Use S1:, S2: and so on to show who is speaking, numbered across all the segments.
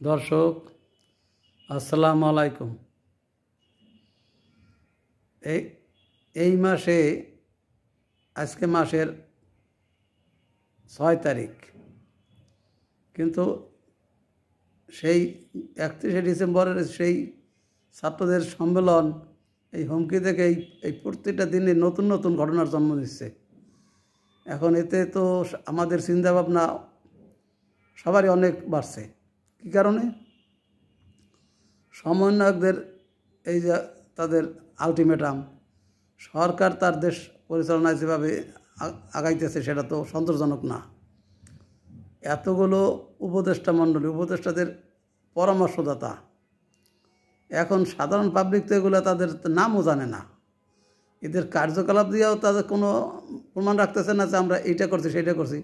S1: দর্শক আসসালামু আলাইকুম। এই মাসে আজকে মাসের 6 তারিখ, কিন্তু সেই 31শে ডিসেম্বরের সেই ছাত্রদের সম্মেলন এই হুমকি থেকে এই প্রত্যেকটা দিনে নতুন নতুন ঘটনার জন্ম দিচ্ছে। এখন এতে তো আমাদের চিন্তাভাবনা সবারই অনেক বাড়ছে। কী কারণে? সমন্বয়কদের এই যে তাদের আলটিমেটাম, সরকার তার দেশ পরিচালনায় যেভাবে আগাইতেছে সেটা তো সন্তোষজনক না। এতগুলো উপদেষ্টা মণ্ডলী, উপদেষ্টাদের পরামর্শদাতা, এখন সাধারণ পাবলিক তো এগুলো তাদের নামও জানে না। এদের কার্যকলাপ দিয়েও তাদের কোনো প্রমাণ রাখতেছে না যে আমরা এইটা করছি সেইটা করছি,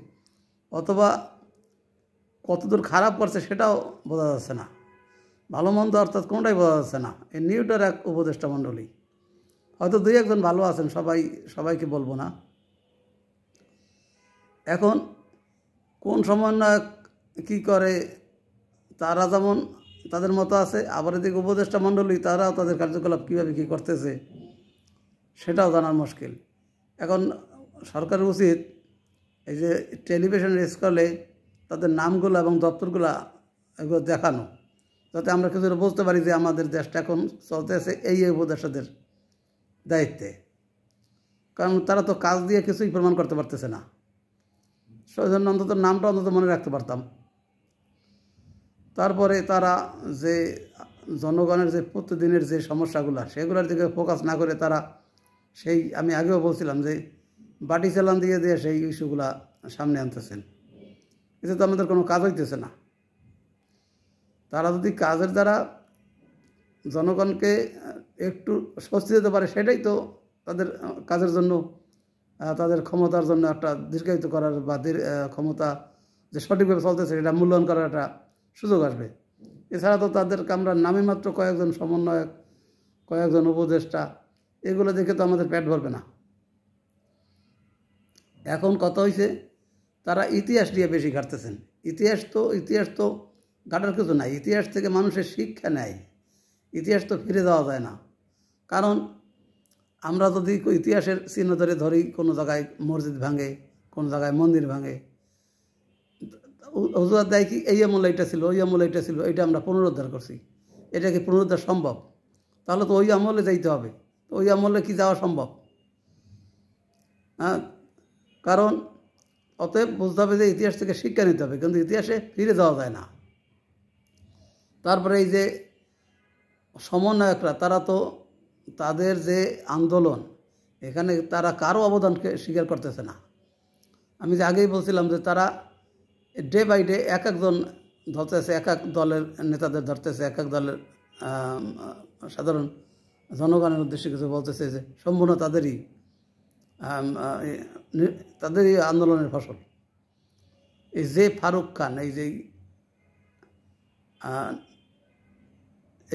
S1: অথবা কতদূর খারাপ করছে সেটাও বোঝা যাচ্ছে না। ভালো মন্দ অর্থাৎ কোনোটাই বোঝা যাচ্ছে না। এই নিউটার এক উপদেষ্টা মণ্ডলী, হয়তো দুই একজন ভালো আছেন, সবাইকে বলবো না। এখন কোন সমন্বয়ক কী করে তারা যেমন তাদের মতো আছে, আবার এদিকে উপদেষ্টা মণ্ডলী তারাও তাদের কার্যকলাপ কীভাবে কী করতেছে সেটাও জানার মুশকিল। এখন সরকারের উচিত এই যে টেলিভিশনের স্ক্রলে তাদের নামগুলো এবং দপ্তরগুলো এগুলো দেখানো, যাতে আমরা কিছুটা বুঝতে পারি যে আমাদের দেশটা এখন চলতেছে এই উপদেষ্টাদের দায়িত্বে। কারণ তারা তো কাজ দিয়ে কিছুই প্রমাণ করতে পারতেছে না। সেই জন্য অন্তত নামটা অন্তত মনে রাখতে পারতাম। তারপরে তারা যে জনগণের যে প্রতিদিনের যে সমস্যাগুলো সেগুলোর দিকে ফোকাস না করে তারা সেই, আমি আগেও বলছিলাম যে বাটি চালান দিয়ে সেই ইস্যুগুলা সামনে আনতেছেন। এতে তো আমাদের কোনো কাজ হইতেছে না। তারা যদি কাজের দ্বারা জনগণকে একটু স্বস্তি দিতে পারে, সেটাই তো তাদের কাজের জন্য, তাদের ক্ষমতার জন্য একটা দীর্ঘায়িত করার বা ক্ষমতা যে সঠিকভাবে চলতেছে সেটা মূল্যায়ন করার একটা সুযোগ আসবে। এছাড়া তো তাদেরকে আমরা নামে মাত্র কয়েকজন সমন্বয়ক, কয়েকজন উপদেষ্টা, এগুলো দেখে তো আমাদের পেট ভরবে না। এখন কথা হয়েছে তারা ইতিহাস নিয়ে বেশি ঘাটতেছেন। ইতিহাস তো ঘাটার কিছু নাই। ইতিহাস থেকে মানুষের শিক্ষা নেয়। ইতিহাস তো ফিরে যাওয়া যায় না। কারণ আমরা যদি ইতিহাসের চিহ্ন ধরি কোনো জায়গায় মসজিদ ভাঙে, কোনো জায়গায় মন্দির ভাঙে, অজুহাত দেয় কি এই আমলে এটা ছিল, ওই আমলে এটা ছিল, এটা আমরা পুনরুদ্ধার করছি। এটা কি পুনরুদ্ধার সম্ভব? তাহলে তো ওই আমলে যাইতে হবে। তো ওই আমলে কি যাওয়া সম্ভব? হ্যাঁ, কারণ অতএব বুঝতে হবে যে ইতিহাস থেকে শিক্ষা নিতে হবে, কিন্তু ইতিহাসে ফিরে যাওয়া যায় না। তারপরে এই যে সমন্বয়করা, তারা তো তাদের যে আন্দোলন, এখানে তারা কারো অবদানকে স্বীকার করতেছে না। আমি যে আগেই বলছিলাম যে তারা ডে বাই ডে এক একজন ধরতেছে, এক এক দলের নেতাদের ধরতেছে, এক এক দলের সাধারণ জনগণের উদ্দেশ্যে কিছু বলতেছে যে সম্পূর্ণ তাদেরই আন্দোলনের ফসল। এই যে ফারুক খান, এই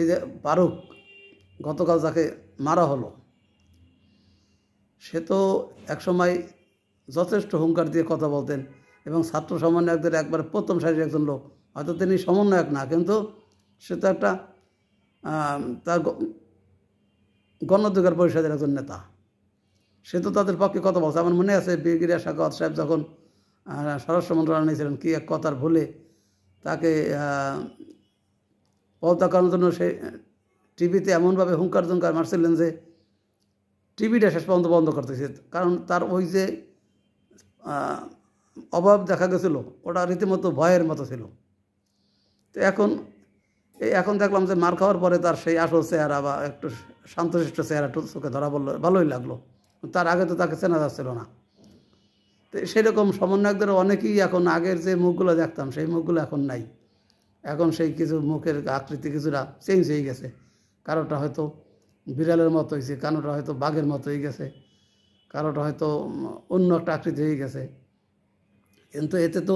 S1: যে ফারুক গতকাল যাকে মারা হলো, সে তো একসময় যথেষ্ট হুঙ্কার দিয়ে কথা বলতেন এবং ছাত্র সমন্বয়কদের একবার প্রথম সারির একজন লোক। হয়তো তিনি সমন্বয়ক না, কিন্তু সে তো একটা তার গণ অধিকার পরিষদের একজন নেতা। সে তো তাদের পক্ষে কথা বলছে। আমার মনে আছে বীরগিরিয়া সাখাওয়াত সাহেব যখন স্বরাষ্ট্র মন্ত্রণালয়ে ছিলেন, কি এক কথার ভুলে তাকে পদত্যাগ করানোর জন্য সে টিভিতে এমনভাবে হুঙ্কার জুঙ্কার মারছিলেন যে টিভিটা শেষ পর্যন্ত বন্ধ করতেছে। কারণ তার ওই যে অভাব দেখা গেছিল, ওটা রীতিমতো ভয়ের মতো ছিল। তো এখন দেখলাম যে মার খাওয়ার পরে তার সেই আসল চেহারা বা একটু শান্তশিষ্ট চেহারা চোখে ধরা বললো, ভালোই লাগলো। তার আগে তো তাকে চেনা যাচ্ছিল না। তো সেরকম সমন্বয়কদের অনেকেই এখন আগের যে মুখগুলো দেখতাম সেই মুখগুলো এখন নাই। এখন সেই কিছু মুখের আকৃতি কিছুটা চেঞ্জ হয়ে গেছে। কারোটা হয়তো বিড়ালের মতো হয়েছে, কারোটা হয়তো বাঘের মতো হয়ে গেছে, কারোটা হয়তো অন্য একটা আকৃতি হয়ে গেছে। কিন্তু এতে তো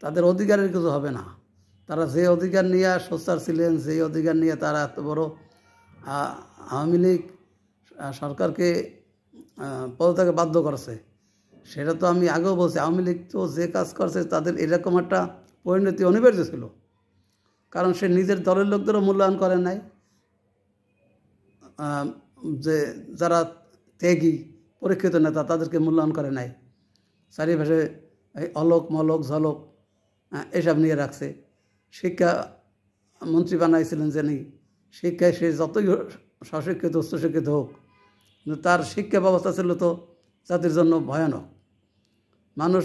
S1: তাদের অধিকারের কিছু হবে না। তারা যে অধিকার নিয়ে সোচ্চার ছিলেন, সেই অধিকার নিয়ে তারা এত বড় আওয়ামী লীগ সরকারকে পদত্যাগে বাধ্য করছে, সেটা তো আমি আগেও বলছি। আওয়ামী লীগ তো যে কাজ করছে তাদের এরকম একটা পরিণতি অনিবার্য ছিল। কারণ সে নিজের দলের লোকদেরও মূল্যায়ন করে নাই, যে যারা ত্যাগী পরীক্ষিত নেতা তাদেরকে মূল্যায়ন করে নাই। চারিপাশে এই অলোক মলক ঝলক এসব নিয়ে রাখছে। শিক্ষা মন্ত্রী বানাইছিলেন যিনি, শিক্ষায় সে যতই স্বশিক্ষিত উচ্চশিক্ষিত হোক, কিন্তু তার শিক্ষা ব্যবস্থা ছিল তো জাতির জন্য ভয়ানক। মানুষ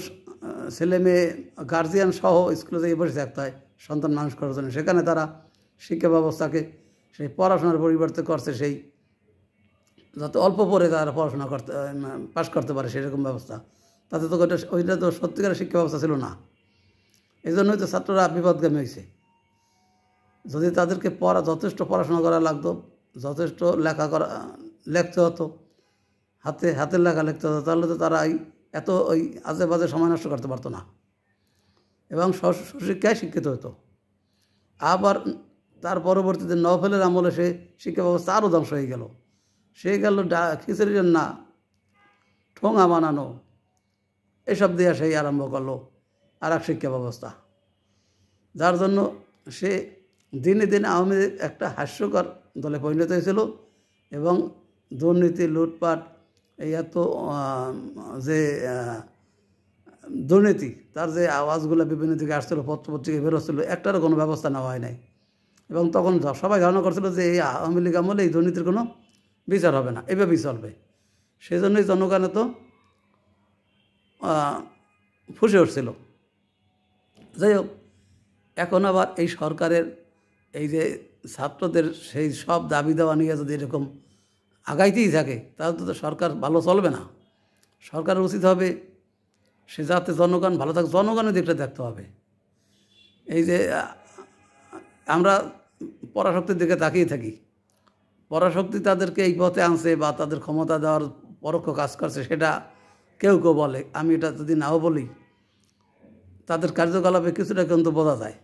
S1: ছেলে মেয়ে গার্জিয়ান সহ স্কুলে যেয়ে বসে থাকতে হয় সন্তান মানুষ করার জন্য। সেখানে তারা শিক্ষা ব্যবস্থাকে সেই পড়াশোনার পরিবর্তে করছে সেই যাতে অল্প পরে তারা পড়াশোনা করতে পাশ করতে পারে সেরকম ব্যবস্থা। তাতে তো ওইটা তো সত্যিকারের শিক্ষা ব্যবস্থা ছিল না। এই জন্যই তো ছাত্ররা বিপদগামী হয়েছে। যদি তাদেরকে যথেষ্ট পড়াশোনা করা লাগতো, যথেষ্ট লিখতে হতো, হাতের লেখা লিখতে হতো, তাহলে তো তারা এত ওই আজে বাজে সময় নষ্ট করতে পারতো না এবং সুশিক্ষায় শিক্ষিত হতো। আবার তার পরবর্তীতে নভেলের আমলে সে শিক্ষা ব্যবস্থা আরও ধ্বংস হয়ে গেল। সে গেল খিচুড়ি রান্না, ঠোঙা বানানো, এসব দিয়ে সেই আরম্ভ করলো আর এক শিক্ষা ব্যবস্থা, যার জন্য সে দিনে দিনে আওয়ামী লীগ একটা হাস্যকর দলে পরিণত হয়েছিল এবং দুর্নীতি লুটপাট এই এত যে দুর্নীতি তার যে আওয়াজগুলো বিভিন্ন দিকে আসছিল, পত্রপত্রিকায় বেরোচ্ছিল, একটারও কোনো ব্যবস্থা নেওয়া হয় নাই। এবং তখন সবাই ধারণা করছিল যে এই আওয়ামী লীগ আমলে এই দুর্নীতির কোনো বিচার হবে না, এভাবেই চলবে। সেই জন্যই জনগণে তো ফুসে উঠছিল। যাই হোক, এখন আবার এই সরকারের এই যে ছাত্রদের সেই সব দাবি দেওয়া নিয়ে যদি এরকম আগাইতেই থাকে তাহলে তো সরকার ভালো চলবে না। সরকারের উচিত হবে সে যাতে জনগণ ভালো থাকে, জনগণের দিকটা দেখতে হবে। এই যে আমরা পরাশক্তির দিকে তাকিয়ে থাকি, পরাশক্তি তাদেরকে এই পথে আনছে বা তাদের ক্ষমতা দেওয়ার পরোক্ষ কাজ করছে সেটা কেউ কেউ বলে। আমি এটা যদি নাও বলি, তাদের কার্যকলাপে কিছুটা কিন্তু বোঝা যায়।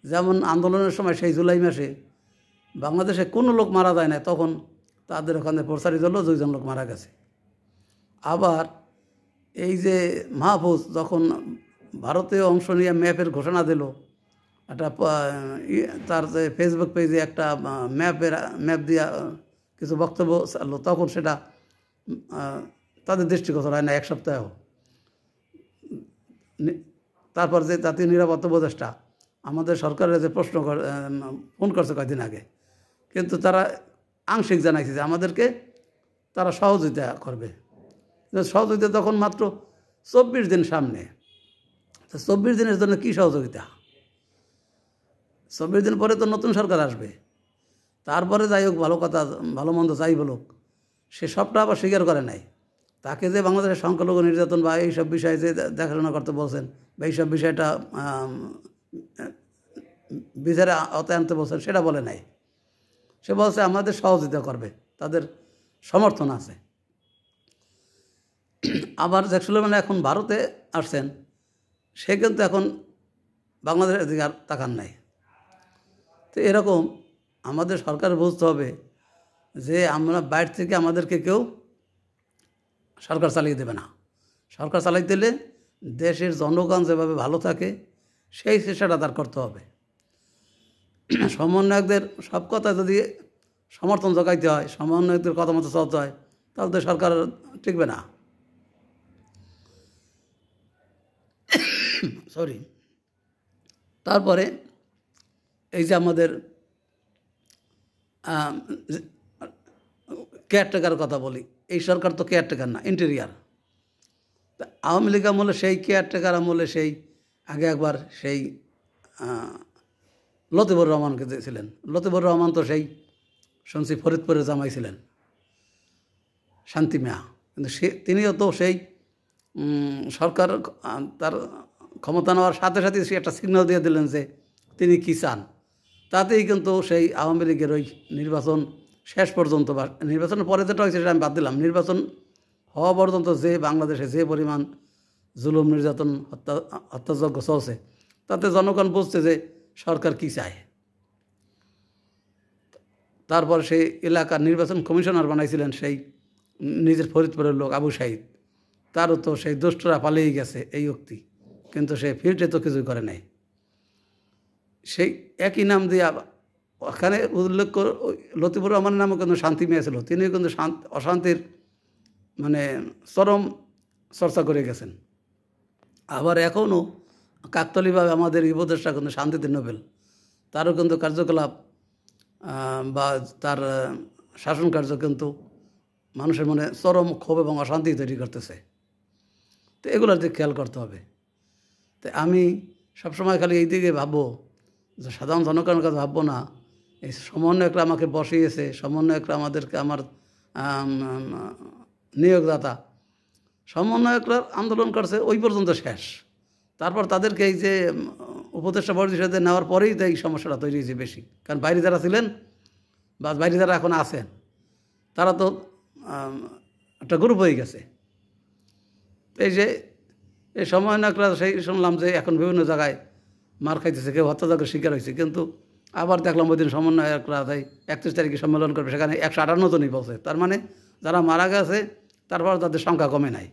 S1: যেমন আন্দোলনের সময় সেই জুলাই মাসে বাংলাদেশে কোনো লোক মারা যায় না, তখন তাদের ওখানে প্রচারিত হলো 2 জন লোক মারা গেছে। আবার এই যে মাহফুজ যখন ভারতে অংশ নিয়ে ম্যাপের ঘোষণা দিল, একটা তার যে ফেসবুক পেজে একটা ম্যাপ দিয়া কিছু বক্তব্য চাললো, তখন সেটা তাদের দৃষ্টিগোচর হয় না 1 সপ্তাহেও। তারপর যে জাতীয় নিরাপত্তা উপদেষ্টা আমাদের সরকারের যে প্রশ্ন ফোন করছে কয়েকদিন আগে, কিন্তু তারা আংশিক জানাইছে যে আমাদেরকে তারা সহযোগিতা করবে। সহযোগিতা তখন মাত্র 24 দিন সামনে, তো 24 দিনের জন্য কী সহযোগিতা? 24 দিন পরে তো নতুন সরকার আসবে। তারপরে যাই হোক, ভালো কথা ভালো মন্দ যাই বলুক, সে সবটা আবার স্বীকার করে নাই। তাকে যে বাংলাদেশের সংখ্যালঘু নির্যাতন বা এইসব বিষয়ে যে দেখাশোনা করতে বলছেন বা এইসব বিষয়টা বিচারে আওতায় আনতে বলছেন সেটা বলে নাই। সে বলছে আমাদের সহযোগিতা করবে, তাদের সমর্থন আছে। আবার শেখ সুলেমান এখন ভারতে আসছেন, সে কিন্তু এখন বাংলাদেশের দিকে আর তাকান নাই। তো এরকম আমাদের সরকার বুঝতে হবে যে আমরা বাইরে থেকে আমাদেরকে কেউ সরকার চালিয়ে দেবে না। সরকার চালাইতে দিলে দেশের জনগণ যেভাবে ভালো থাকে সেই চেষ্টাটা তার করতে হবে। সমন্বয়কদের সব কথা যদি সমর্থন জোগাইতে হয়, সমন্বয়কদের কথা মতো চলতে হয়, তাহলে তো সরকার টিকবে না। সরি। তারপরে এই যে আমাদের কেয়ারটেকার কথা বলি, এই সরকার তো কেয়ারটেকার না, ইন্টেরিয়ার। আওয়ামী লীগ আমলে সেই কেয়ারটেকার আমলে সেই আগে একবার সেই লতিফুর রহমানকে দিয়েছিলেন। লতিফুর রহমান তো সেই শুনছি ফরিদপুরে জামাই ছিলেন, শান্তি মিয়া, কিন্তু তিনিও তো সেই সরকার তার ক্ষমতা নেওয়ার সাথে সাথে সে একটা সিগন্যাল দিয়ে দিলেন যে তিনি কী চান। তাতেই কিন্তু সেই আওয়ামী লীগের ওই নির্বাচন শেষ পর্যন্ত বা নির্বাচনের পরে যেটা হয়েছে সেটা আমি বাদ দিলাম, নির্বাচন হওয়া পর্যন্ত যে বাংলাদেশে যে পরিমাণ জুলুম নির্যাতন হত্যাযজ্ঞ চলছে, তাতে জনগণ বুঝছে যে সরকার কী চায়। তারপর সেই এলাকার নির্বাচন কমিশনার বানাইছিলেন সেই নিজের ফরিদপুরের লোক আবু সাইদ, তারও তো সেই দুষ্টরা পালিয়ে গেছে এই উক্তি, কিন্তু সে ফিল্ডে তো কিছুই করে নাই। সেই একই নাম দিয়ে ওখানে উল্লেখ লতিফুর রহমানের নামও কিন্তু শান্তি মেয়ে ছিল, তিনিও কিন্তু অশান্তির মানে চরম চর্চা করে গেছেন। আবার এখনও কাকতলীভাবে আমাদের উপদেষ্টা কিন্তু শান্তিতে নোবেল, তারও কিন্তু কার্যকলাপ বা তার শাসন কার্য কিন্তু মানুষের মনে চরম ক্ষোভ এবং অশান্তি তৈরি করতেছে। তো এগুলোর দিকে খেয়াল করতে হবে। তো আমি সবসময় খালি এই দিকে ভাববো যে সাধারণ জনগণের কথা ভাববো না, এই সমন্বয়করা আমাকে বসিয়েছে, সমন্বয়করা আমাদেরকে আমার নিয়োগদাতা, সমন্বয়করা আন্দোলন করছে ওই পর্যন্ত শেষ। তারপর তাদেরকে এই যে উপদেষ্টা পরিষদে নেওয়ার পরেই তো এই সমস্যাটা তৈরি হয়েছে বেশি। কারণ বাইরে যারা ছিলেন বা বাইরে যারা এখন আছেন তারা তো একটা গ্রুপ হয়ে গেছে। এই যে এই সমন্বয়করা সেই শুনলাম যে এখন বিভিন্ন জায়গায় মার খাইতেছে, কেউ হত্যাযজ্ঞের শিকার হয়েছে, কিন্তু আবার দেখলাম ওই দিন সমন্বয়করা তাই 31 তারিখে সম্মেলন করবে, সেখানে 158 জনই বলছে। তার মানে যারা মারা গেছে তারপর তাদের সংখ্যা কমে নাই।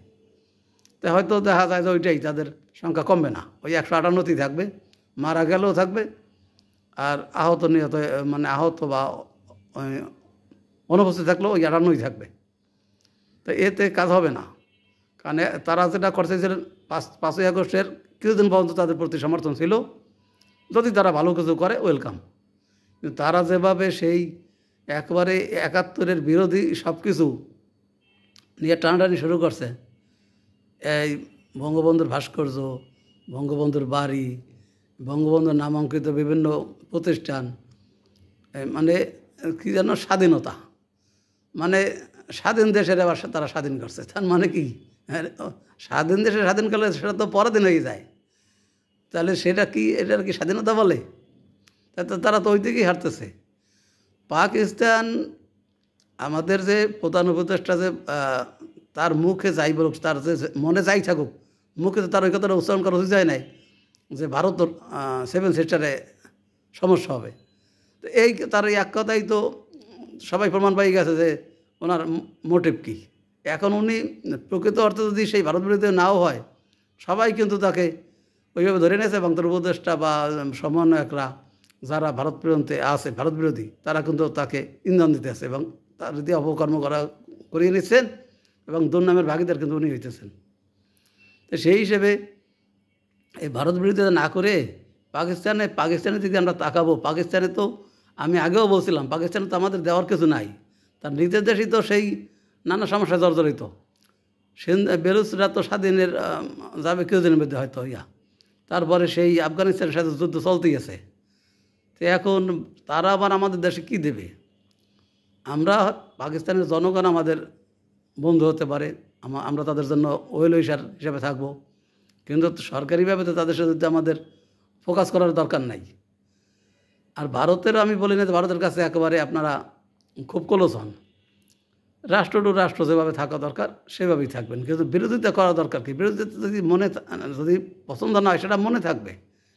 S1: তো হয়তো দেখা যায় যে ওইটাই তাদের সংখ্যা কমবে না, ওই 158ই থাকবে, মারা গেলেও থাকবে, আর আহত নিহত মানে আহত বা অনুপস্থিত থাকলেও ওই 58ই থাকবে। তো এতে কাজ হবে না। কারণ তারা যেটা করতেছিলেন 5ই আগস্টের কিছুদিন পর্যন্ত তাদের প্রতি সমর্থন ছিল, যদি তারা ভালো কিছু করে ওয়েলকাম। কিন্তু তারা যেভাবে সেই একবারে 71-এর বিরোধী সব কিছু নিয়ে টানাটানি শুরু করছে, এই বঙ্গবন্ধুর ভাস্কর্য, বঙ্গবন্ধুর বাড়ি, বঙ্গবন্ধুর নামাঙ্কিত বিভিন্ন প্রতিষ্ঠান, মানে কী যেন স্বাধীনতা, মানে স্বাধীন দেশের আবার তারা স্বাধীন করছে। তার মানে কি, স্বাধীন দেশে স্বাধীন করলে সেটা তো পরাধীন হয়ে যায়, তাহলে সেটা কি, এটার কি স্বাধীনতা বলে? তারা তো ওই দিকেই হারতেছে। পাকিস্তান আমাদের যে প্রধান উপদেষ্টা যে তার মুখে যাই বলুক, তার যে মনে যাই থাকুক, মুখে তো তার ওই কথাটা উচ্চারণ করা উচিত যায় নাই যে ভারত 7 সিস্টারে সমস্যা হবে। তো এই তার এক কথাই তো সবাই প্রমাণ পাই গেছে যে ওনার মোটিভ কী। এখন উনি প্রকৃত অর্থে যদি সেই ভারত বিরোধী নাও হয়, সবাই কিন্তু তাকে ওইভাবে ধরে নিয়েছে এবং তার উপদেষ্টা বা সমন্বয়করা যারা ভারত বিরোধী আছে, ভারত বিরোধী, তারা কিন্তু তাকে ইন্ধন দিতে আছে এবং তার যদি অপকর্ম করিয়ে নিচ্ছেন এবং দুর্নামের ভাগীদার কিন্তু উনি হইতেছেন। তো সেই হিসেবে এই ভারত বিরোধিতা না করে পাকিস্তানের দিকে আমরা তাকাবো। পাকিস্তানে তো আমি আগেও বলছিলাম, পাকিস্তানে তো আমাদের দেওয়ার কিছু নাই, তার নিজের দেশই তো সেই নানা সমস্যা জর্জরিত। বেলুচরা তো স্বাধীনের যাবে কিছুদিনের মধ্যে হয়তো তারপরে সেই আফগানিস্তানের সাথে যুদ্ধ চলতেই আছে। তো এখন তারা আবার আমাদের দেশে কি দেবে? আমরা পাকিস্তানের জনগণ আমাদের বন্ধু হতে পারে, আমরা তাদের জন্য ওয়েল উইশার হিসেবে থাকবো, কিন্তু সরকারিভাবে তো তাদের সাথে আমাদের ফোকাস করার দরকার নাই। আর ভারতের আমি বলি না যে ভারতের কাছে একেবারে আপনারা খুব ক্লোজ হন, রাষ্ট্র টু রাষ্ট্র যেভাবে থাকা দরকার সেভাবেই থাকবেন, কিন্তু বিরোধিতা করা দরকার কি? বিরোধিতা যদি পছন্দ না হয় সেটা মনে থাকবে,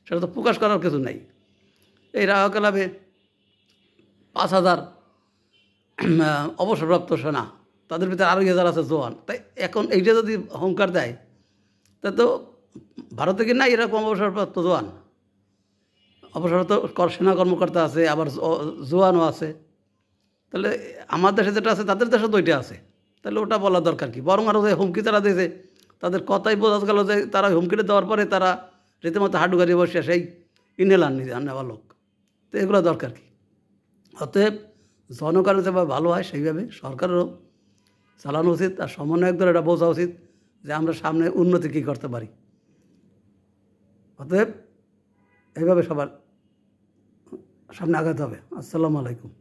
S1: সেটা তো প্রকাশ করার কিছু নেই। এই রাহা ক্লাবে 5,000 অবসরপ্রাপ্ত সেনা, তাদের ভিতরে আরও 1,000 আছে জওয়ান। তাই এখন এইটা যদি হুঙ্কার দেয়, তা তো ভারতে কি নাই এরকম অবসরপ্রাপ্ত জওয়ান? অবসরপ্রাপ্ত সেনা কর্মকর্তা আছে, আবার জওয়ানও আছে। তাহলে আমার দেশে যেটা আছে তাদের দেশে তো ওইটা আছে, তাহলে ওটা বলার দরকার কি? বরং আরও যে হুমকি তারা দিয়েছে, তাদের কথাই বোঝা গেল যে তারা হুমকিটা দেওয়ার পরে তারা রীতিমতো হাঁটু গাড়ি বসে সেই ইনহেলার নেওয়া লোক। তো এগুলো দরকার কি? অতএব জনগণের যেভাবে ভালো হয় সেইভাবে সরকারেরও চালানো উচিত, আর সমন্বয়কদের এটা বোঝা উচিত যে আমরা সামনে উন্নতি কী করতে পারি। অতএব এইভাবে সবার সামনে আগাতে হবে। আসসালামু আলাইকুম।